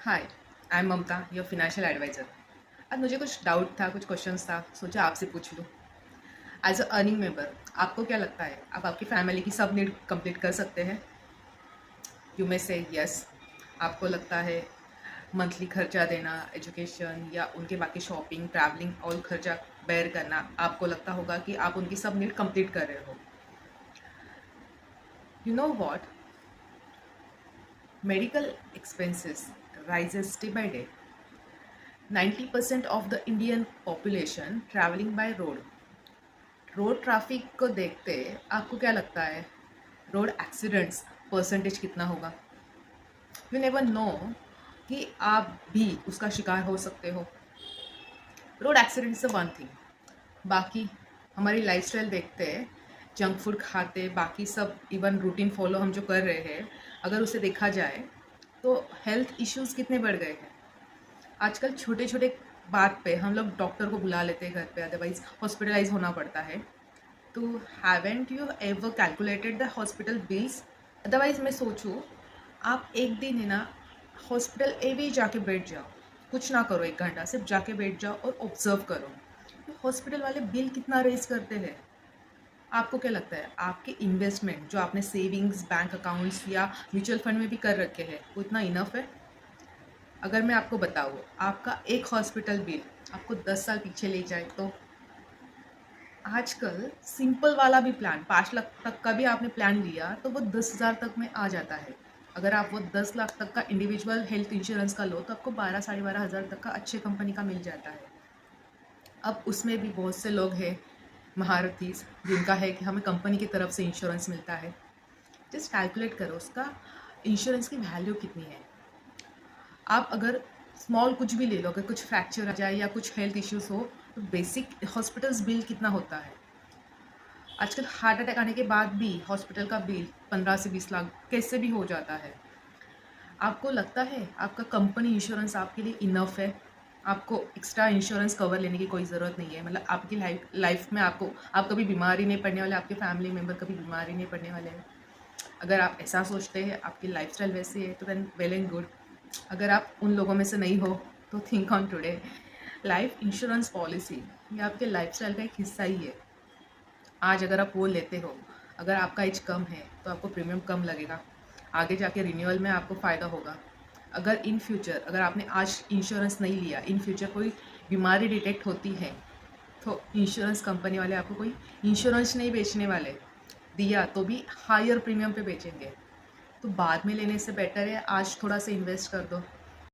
Hi, I am Mamta, your financial advisor. आज मुझे कुछ डाउट था, कुछ क्वेश्चंस था, सोचा आपसे पूछ लूँ। एज अ अर्निंग मेंबर, आपको क्या लगता है आप आपकी फैमिली की सब नीड कंप्लीट कर सकते हैं? यू मे से यस। आपको लगता है मंथली खर्चा देना, एजुकेशन या उनके बाकी शॉपिंग, ट्रैवलिंग और खर्चा बेयर करना, आपको लगता होगा कि आप उनकी सब नीड कंप्लीट कर रहे हो। You know what, medical expenses rises day by day. 90% of the Indian population traveling by road. Road traffic को देखते आपको क्या लगता है रोड एक्सीडेंट्स परसेंटेज कितना होगा? यू नेवर नो कि आप भी उसका शिकार हो सकते हो। Road accident is one thing, बाकी हमारी लाइफस्टाइल देखते हैं, जंक फूड खाते, बाकी सब इवन रूटीन फॉलो हम जो कर रहे हैं, अगर उसे देखा जाए तो हेल्थ इश्यूज कितने बढ़ गए हैं। आजकल छोटे छोटे बात पे हम लोग डॉक्टर को बुला लेते हैं घर पे, अदरवाइज हॉस्पिटलाइज होना पड़ता है। तो haven't you ever calculated the hospital bills? Otherwise मैं सोचूँ, आप एक दिन है ना हॉस्पिटल एवी जाके बैठ जाओ, कुछ ना करो, 1 घंटा सिर्फ जाके बैठ जाओ और ऑब्जर्व करो कि हॉस्पिटल वाले बिल कितना रेज करते हैं। आपको क्या लगता है आपके इन्वेस्टमेंट जो आपने सेविंग्स बैंक अकाउंट्स या म्यूचुअल फंड में भी कर रखे हैं वो इतना इनफ है? अगर मैं आपको बताऊँ आपका एक हॉस्पिटल बिल आपको 10 साल पीछे ले जाए तो आजकल सिंपल वाला भी प्लान 5 लाख तक का भी आपने प्लान लिया तो वो 10,000 तक में आ जाता है। अगर आप वो 10 लाख तक का इंडिविजुअल हेल्थ इंश्योरेंस का लो तो आपको 12-12,500 तक का अच्छे कंपनी का मिल जाता है। अब उसमें भी बहुत से लोग हैं महारथीस जिनका है कि हमें कंपनी की तरफ से इंश्योरेंस मिलता है। जस्ट कैलकुलेट करो उसका इंश्योरेंस की वैल्यू कितनी है। आप अगर स्मॉल कुछ भी ले लो, अगर कुछ फ्रैक्चर आ जाए या कुछ हेल्थ इश्यूज हो तो बेसिक हॉस्पिटल्स बिल कितना होता है? आजकल हार्ट अटैक आने के बाद भी हॉस्पिटल का बिल 15 से 20 लाख कैसे भी हो जाता है। आपको लगता है आपका कंपनी इंश्योरेंस आपके लिए इनफ है? आपको एक्स्ट्रा इंश्योरेंस कवर लेने की कोई ज़रूरत नहीं है। मतलब आपकी लाइफ में आप कभी बीमार ही नहीं पड़ने वाले, आपके फैमिली मेम्बर कभी बीमार ही नहीं पड़ने वाले हैं। अगर आप ऐसा सोचते हैं, आपकी लाइफस्टाइल वैसी है, तो देन वेल एंड गुड। अगर आप उन लोगों में से नहीं हो तो think on today. Life insurance policy ये आपके लाइफस्टाइल का एक हिस्सा ही है। आज अगर आप वो लेते हो, अगर आपका एज कम है तो आपको प्रीमियम कम लगेगा, आगे जाके रिन्यूअल में आपको फ़ायदा होगा। अगर इन फ्यूचर अगर आपने आज इंश्योरेंस नहीं लिया, इन फ्यूचर कोई बीमारी डिटेक्ट होती है तो इंश्योरेंस कंपनी वाले आपको कोई इंश्योरेंस नहीं बेचने वाले, दिया तो भी हायर प्रीमियम पे बेचेंगे। तो बाद में लेने से बेटर है आज थोड़ा सा इन्वेस्ट कर दो।